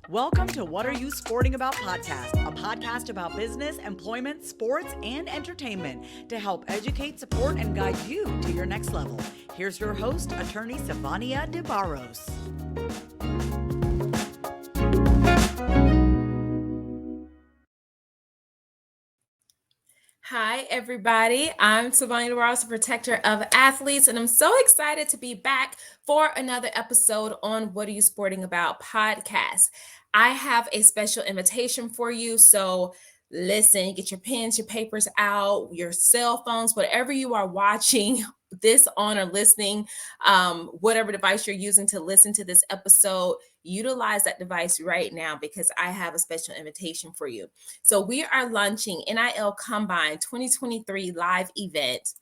Welcome to What Are You Sporting About podcast, a podcast about business, employment, sports, and entertainment to help educate, support, and guide you to your next level. Here's your host, attorney Sivonnia DeBarros. Hi, everybody. I'm Sivonnia DeBarros, the protector of athletes, and I'm so excited to be back for another episode on What Are You Sporting About podcast. I have a special invitation for you, so listen, get your pens, your papers out, your cell phones, whatever you are watching this on or listening, whatever device you're using to listen to this episode, utilize that device right now because I have a special invitation for you. So we are launching NIL Combine 2023 live event.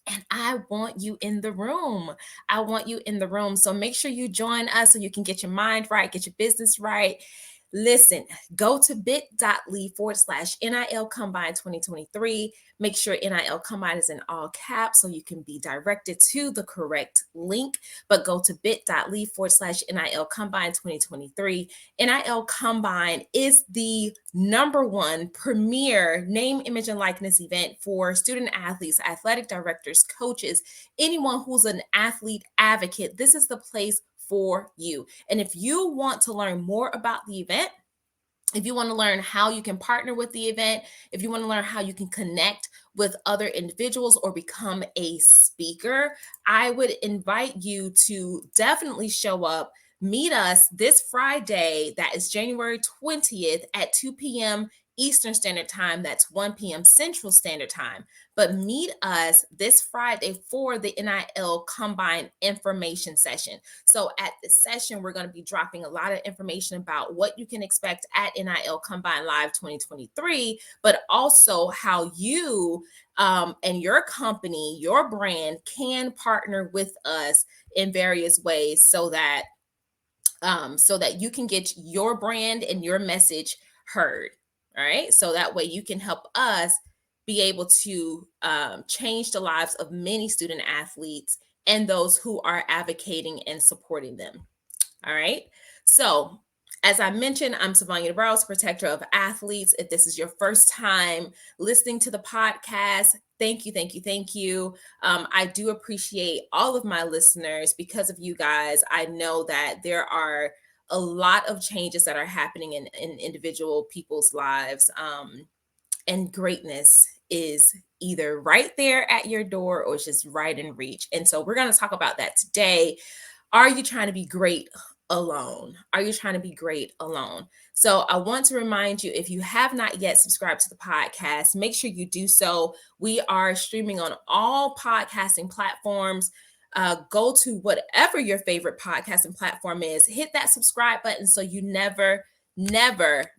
And I want you in the room. I want you in the room. So make sure you join us so you can get your mind right, get your business right. Listen, go to bit.ly/NIL Combine 2023. Make sure NIL Combine is in all caps so you can be directed to the correct link. But go to bit.ly/NIL Combine 2023. NIL Combine is the #1 premier name, image, and likeness event for student athletes, athletic directors, coaches, anyone who's an athlete advocate. This is the place for you. And if you want to learn more about the event, if you want to learn how you can partner with the event, if you want to learn how you can connect with other individuals or become a speaker, I would invite you to definitely show up. Meet us this Friday, that is January 20th at 2 p.m. Eastern Standard Time. That's 1 p.m. Central Standard Time. But meet us this Friday for the NIL Combine information session. So at this session, we're going to be dropping a lot of information about what you can expect at NIL Combine Live 2023, but also how you and your company, your brand can partner with us in various ways so that you can get your brand and your message heard. All right. So that way you can help us be able to change the lives of many student athletes and those who are advocating and supporting them. All right. So as I mentioned, I'm Sivonnia DeBarros, protector of athletes. If this is your first time listening to the podcast, thank you, thank you, thank you. I do appreciate all of my listeners. Because of you guys, I know that there are a lot of changes that are happening in individual people's lives. And greatness is either right there at your door or it's just right in reach. And so we're going to talk about that today. Are you trying to be great alone? Are you trying to be great alone? So I want to remind you, if you have not yet subscribed to the podcast, make sure you do so. We are streaming on all podcasting platforms. Go to whatever your favorite podcasting platform is, hit that subscribe button so you never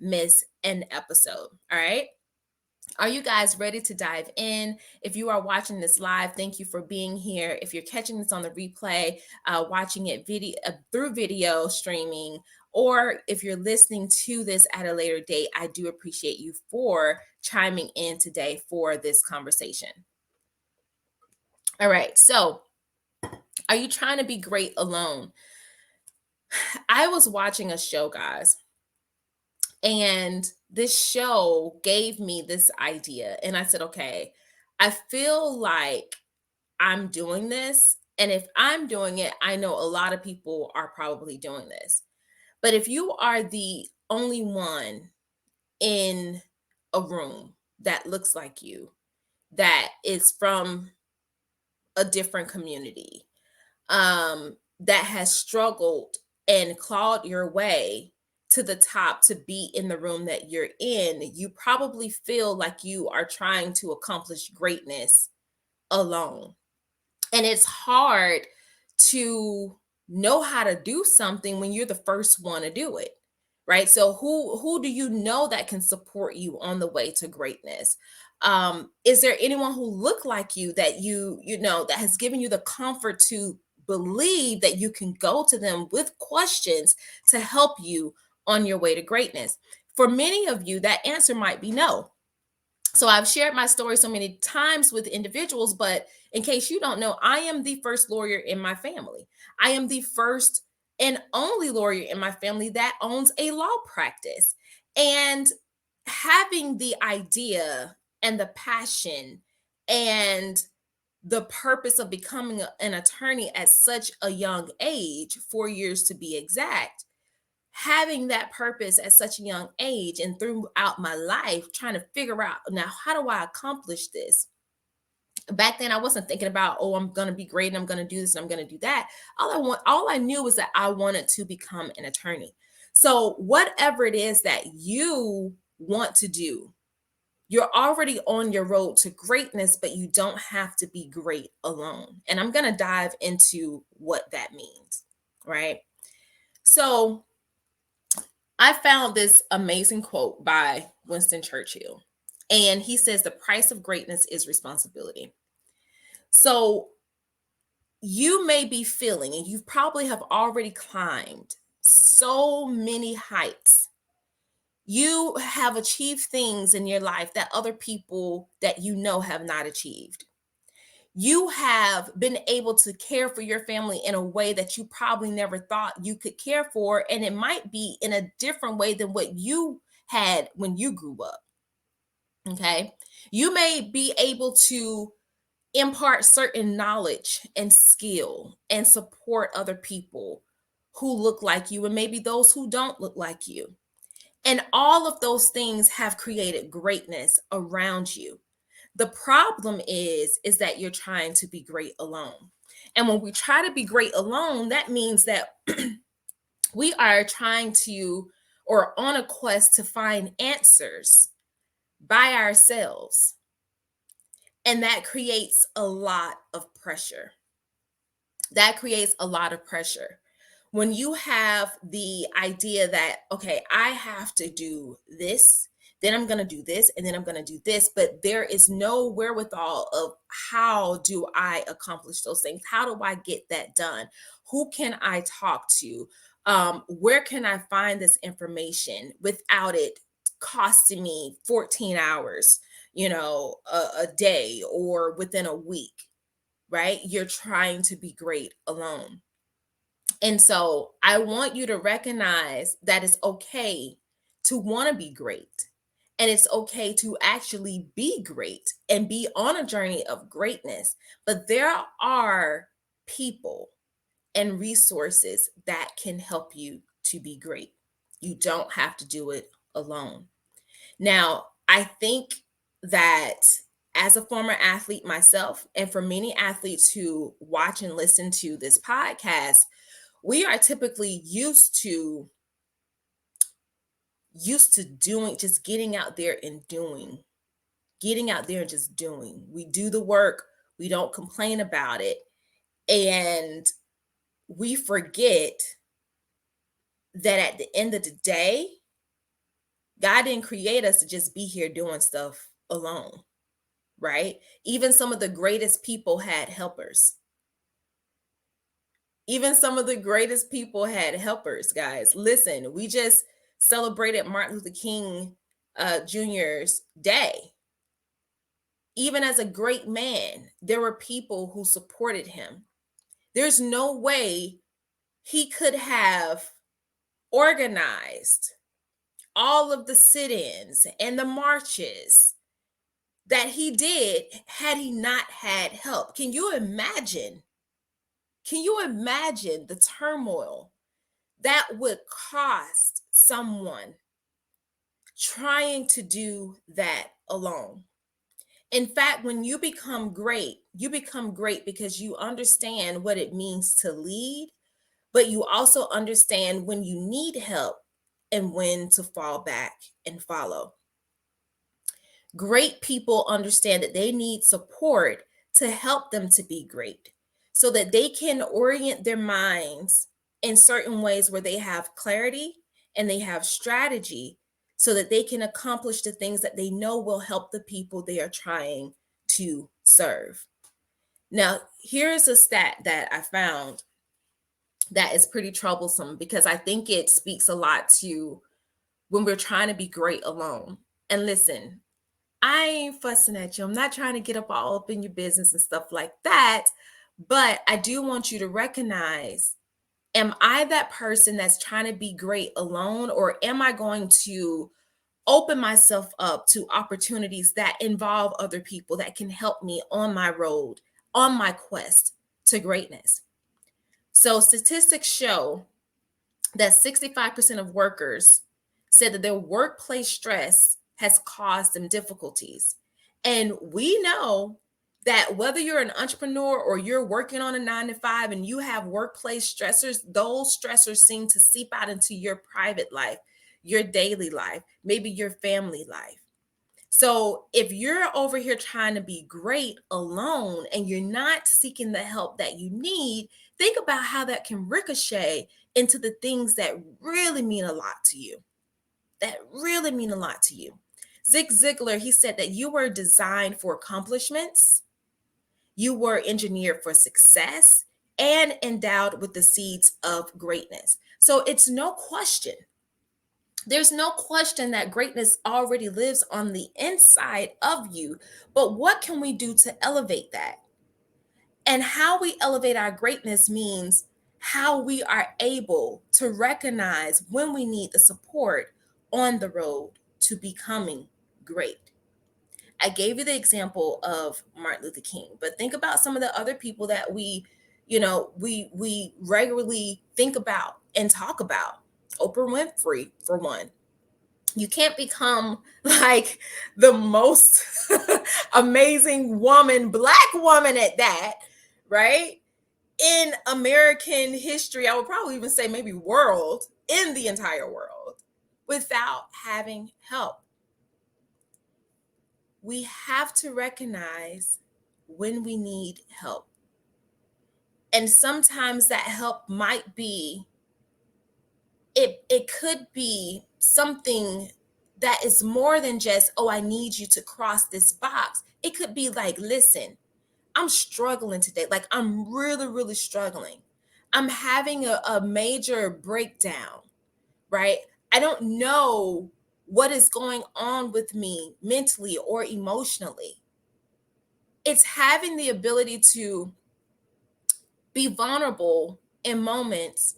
miss an episode. All right. Are you guys ready to dive in? If you are watching this live, thank you for being here. If you're catching this on the replay, watching it through video streaming, or if you're listening to this at a later date, I do appreciate you for chiming in today for this conversation. All right. So, are you trying to be great alone? I was watching a show, guys. And this show gave me this idea. And I said, okay, I feel like I'm doing this. And if I'm doing it, I know a lot of people are probably doing this. But if you are the only one in a room that looks like you, that is from a different community, that has struggled and clawed your way to the top to be in the room that you're in, you probably feel like you are trying to accomplish greatness alone. And it's hard to know how to do something when you're the first one to do it. Right. So who do you know that can support you on the way to greatness? Is there anyone who look like you that you know that has given you the comfort to believe that you can go to them with questions to help you on your way to greatness? For many of you, that answer might be no. So I've shared my story so many times with individuals, but in case you don't know, I am the first lawyer in my family. I am the first and only lawyer in my family that owns a law practice. And having the idea and the passion and the purpose of becoming an attorney at such a young age, 4 years to be exact, having that purpose at such a young age and throughout my life, trying to figure out now, how do I accomplish this? Back then I wasn't thinking about, oh, I'm going to be great and I'm going to do this and I'm going to do that. All I knew was that I wanted to become an attorney. So whatever it is that you want to do, you're already on your road to greatness, but you don't have to be great alone. And I'm going to dive into what that means, right? So I found this amazing quote by Winston Churchill. And he says, the price of greatness is responsibility. So you may be feeling, and you probably have already climbed so many heights. You have achieved things in your life that other people that you know have not achieved. You have been able to care for your family in a way that you probably never thought you could care for. And it might be in a different way than what you had when you grew up. Okay. You may be able to impart certain knowledge and skill and support other people who look like you and maybe those who don't look like you. And all of those things have created greatness around you. The problem is that you're trying to be great alone. And when we try to be great alone, that means that we are trying to or on a quest to find answers by ourselves. And that creates a lot of pressure. That creates a lot of pressure. When you have the idea that, okay, I have to do this, then I'm going to do this, and then I'm going to do this, but there is no wherewithal of how do I accomplish those things? How do I get that done? Who can I talk to? Where can I find this information without it costing me 14 hours, a day or within a week, right? You're trying to be great alone. And so I want you to recognize that it's okay to want to be great. And it's okay to actually be great and be on a journey of greatness. But there are people and resources that can help you to be great. You don't have to do it alone. Now, I think that as a former athlete myself, and for many athletes who watch and listen to this podcast, we are typically used to doing, just getting out there and doing, getting out there and just doing. We do the work, we don't complain about it, and we forget that at the end of the day, God didn't create us to just be here doing stuff alone, right? Even some of the greatest people had helpers. Even some of the greatest people had helpers, guys. Listen, we just celebrated Martin Luther King Jr.'s day. Even as a great man, there were people who supported him. There's no way he could have organized all of the sit-ins and the marches that he did had he not had help. Can you imagine? Can you imagine the turmoil that would cost someone trying to do that alone? In fact, when you become great because you understand what it means to lead, but you also understand when you need help and when to fall back and follow. Great people understand that they need support to help them to be great so that they can orient their minds in certain ways where they have clarity and they have strategy so that they can accomplish the things that they know will help the people they are trying to serve. Now, here's a stat that I found that is pretty troublesome because I think it speaks a lot to when we're trying to be great alone. And listen, I ain't fussing at you. I'm not trying to get all up in your business and stuff like that. But I do want you to recognize Am I that person that's trying to be great alone, or am I going to open myself up to opportunities that involve other people that can help me on my road, on my quest to greatness? So statistics show that 65% of workers said that their workplace stress has caused them difficulties. And we know that whether you're an entrepreneur or you're working on a 9 to 5 and you have workplace stressors, those stressors seem to seep out into your private life, your daily life, maybe your family life. So if you're over here trying to be great alone and you're not seeking the help that you need, think about how that can ricochet into the things that really mean a lot to you. That really mean a lot to you. Zig Ziglar, he said that you were designed for accomplishments, you were engineered for success, and endowed with the seeds of greatness. So it's no question. There's no question that greatness already lives on the inside of you, but what can we do to elevate that? And how we elevate our greatness means how we are able to recognize when we need the support on the road to becoming great. I gave you the example of Martin Luther King, but think about some of the other people that we regularly think about and talk about. Oprah Winfrey, for one. You can't become like the most amazing woman, Black woman at that, right? In American history, I would probably even say maybe world, in the entire world, without having help. We have to recognize when we need help. And sometimes that help might be, it could be something that is more than just, oh, I need you to cross this box. It could be like, listen, I'm struggling today. Like, I'm really, really struggling. I'm having a major breakdown, right? I don't know what is going on with me mentally or emotionally. It's having the ability to be vulnerable in moments,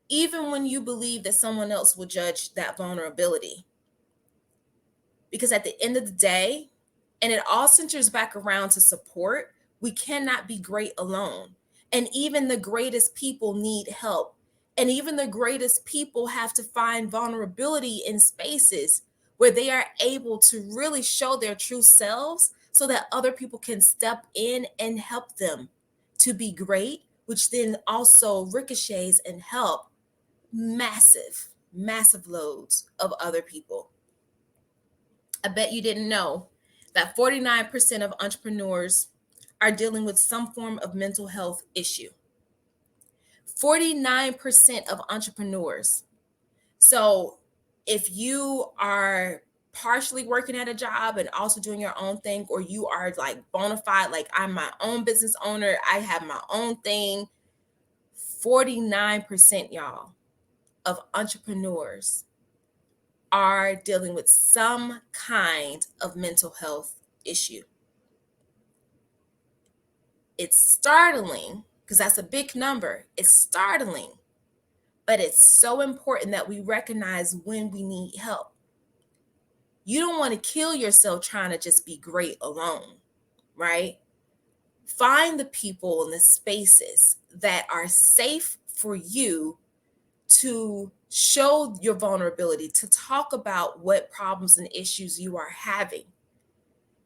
even when you believe that someone else will judge that vulnerability. Because at the end of the day, and it all centers back around to support, we cannot be great alone. And even the greatest people need help. And even the greatest people have to find vulnerability in spaces where they are able to really show their true selves so that other people can step in and help them to be great, which then also ricochets and help massive, massive loads of other people. I bet you didn't know that 49% of entrepreneurs are dealing with some form of mental health issue. 49% of entrepreneurs. So if you are partially working at a job and also doing your own thing, or you are like bona fide, like I'm my own business owner, I have my own thing, 49%, y'all, of entrepreneurs are dealing with some kind of mental health issue. It's startling because that's a big number. It's startling, but it's so important that we recognize when we need help. You don't want to kill yourself trying to just be great alone, right? Find the people and the spaces that are safe for you to show your vulnerability, to talk about what problems and issues you are having.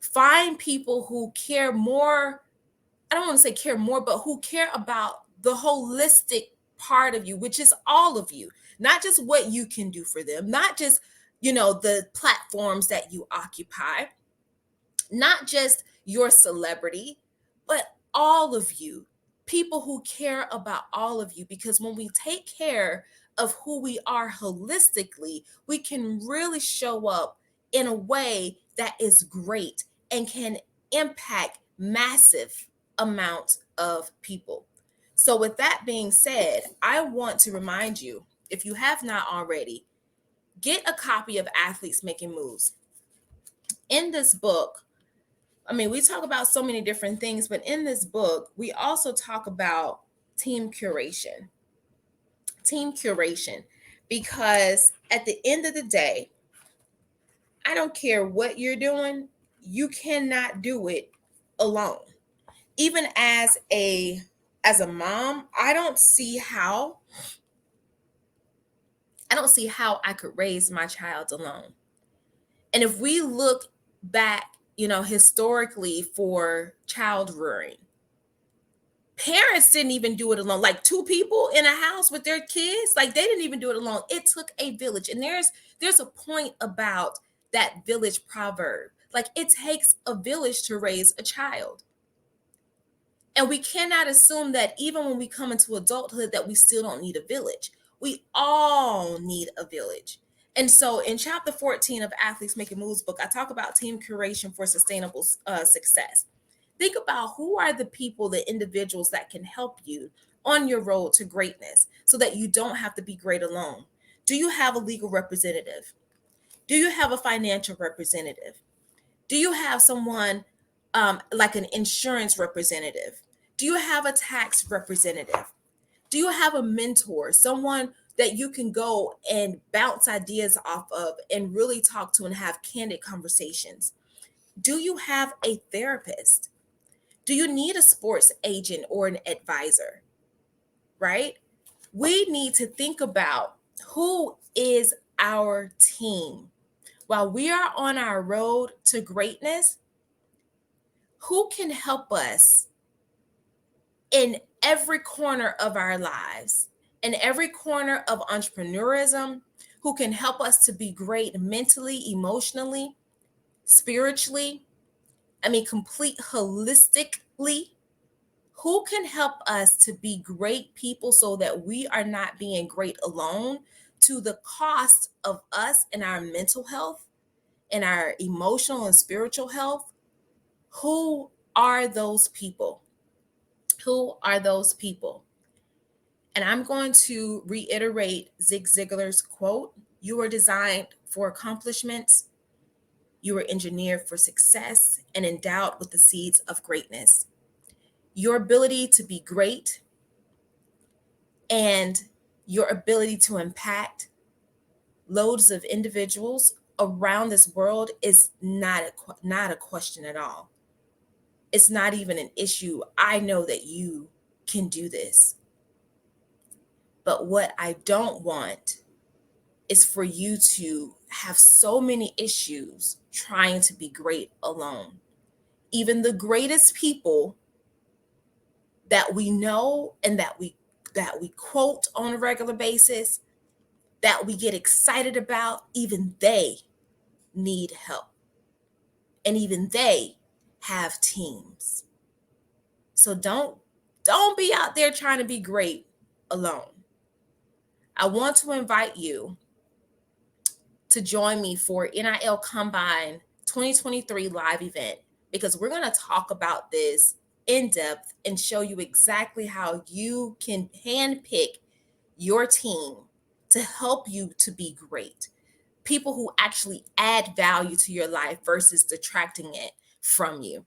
Find people who care more. I don't want to say care more, but who care about the holistic part of you, which is all of you, not just what you can do for them, not just, the platforms that you occupy, not just your celebrity, but all of you, people who care about all of you. Because when we take care of who we are holistically, we can really show up in a way that is great and can impact massive amounts of people. So with that being said, I want to remind you, if you have not already, get a copy of Athletes Making Moves. In this book, we talk about so many different things, but in this book, we also talk about team curation. Team curation. Because at the end of the day, I don't care what you're doing, you cannot do it alone. Even as a mom, I don't see how I could raise my child alone. And if we look back, historically for child rearing, parents didn't even do it alone. Like two people in a house with their kids, like they didn't even do it alone. It took a village. And there's a point about that village proverb. Like it takes a village to raise a child. And we cannot assume that even when we come into adulthood that we still don't need a village. We all need a village. And so in chapter 14 of Athletes Making Moves book, I talk about team curation for sustainable success. Think about who are the people, the individuals that can help you on your road to greatness so that you don't have to be great alone. Do you have a legal representative? Do you have a financial representative? Do you have someone like an insurance representative? Do you have a tax representative? Do you have a mentor, someone that you can go and bounce ideas off of and really talk to and have candid conversations? Do you have a therapist? Do you need a sports agent or an advisor? Right? We need to think about who is our team. While we are on our road to greatness, who can help us in every corner of our lives, in every corner of entrepreneurism, who can help us to be great mentally, emotionally, spiritually, complete holistically? Who can help us to be great people so that we are not being great alone to the cost of us and our mental health and our emotional and spiritual health? Who are those people? Who are those people? And I'm going to reiterate Zig Ziglar's quote: "You are designed for accomplishments, you are engineered for success, and endowed with the seeds of greatness." Your ability to be great and your ability to impact loads of individuals around this world is not a question at all. It's not even an issue. I know that you can do this. But what I don't want is for you to have so many issues trying to be great alone. Even the greatest people that we know and that we quote on a regular basis, that we get excited about, even they need help. And even they have teams. So don't be out there trying to be great alone. I want to invite you to join me for NIL Combine 2023 live event, because we're going to talk about this in depth and show you exactly how you can handpick your team to help you to be great. People who actually add value to your life versus detracting it from you.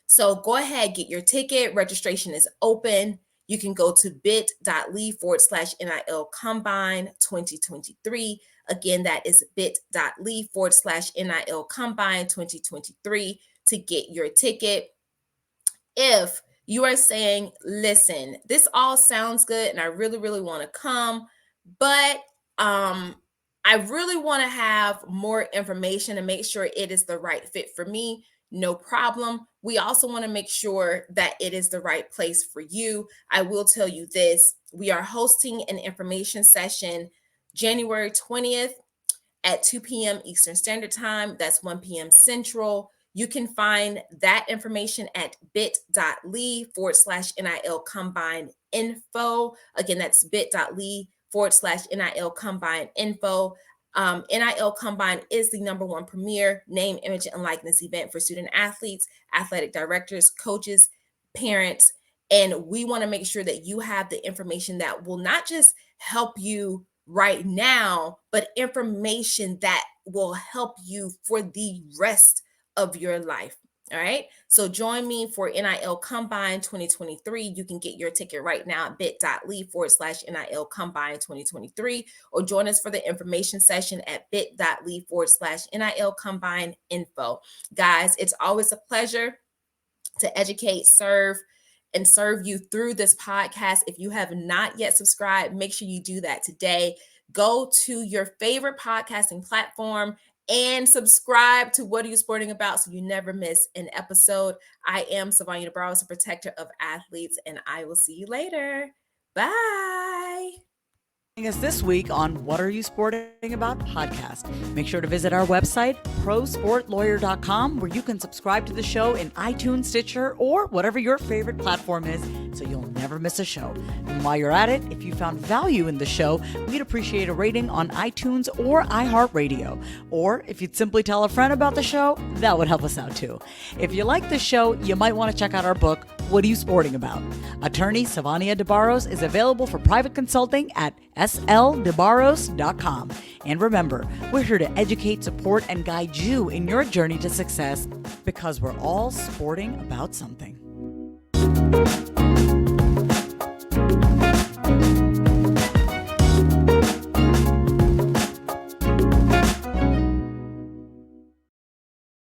So go ahead, get your ticket. Registration is open. You can go to bit.ly/NIL Combine 2023. Again, that is bit.ly/NIL Combine 2023 to get your ticket. If you are saying, listen, this all sounds good and I really, really want to come, but I really want to have more information and make sure it is the right fit for me, no problem. We also want to make sure that it is the right place for you. I will tell you this: we are hosting an information session January 20th at 2 p.m. Eastern Standard Time. That's 1 p.m. Central. You can find that information at bit.ly/NIL Combine info. Again, that's bit.ly/NIL Combine info. NIL Combine is the #1 premier name, image, and likeness event for student athletes, athletic directors, coaches, parents. And we want to make sure that you have the information that will not just help you right now, but information that will help you for the rest of your life. All right. So join me for NIL Combine 2023. You can get your ticket right now at bit.ly/NIL Combine 2023, or join us for the information session at bit.ly/NIL Combine info. Guys, it's always a pleasure to educate, serve you through this podcast. If you have not yet subscribed, make sure you do that today. Go to your favorite podcasting platform and subscribe to What Are You Sporting About so you never miss an episode. I am Sivonnia DeBarros, a protector of athletes, and I will see you later. Bye. Us this week on What Are You Sporting About podcast. Make sure to visit our website, prosportlawyer.com, where you can subscribe to the show in iTunes, Stitcher, or whatever your favorite platform is, so you'll never miss a show. And while you're at it, if you found value in the show, we'd appreciate a rating on iTunes or iHeartRadio. Or if you'd simply tell a friend about the show, that would help us out too. If you like the show, you might want to check out our book, What Are You Sporting About? Attorney Sivonnia DeBarros is available for private consulting at sldebarros.com. And remember, we're here to educate, support, and guide you in your journey to success, because we're all sporting about something.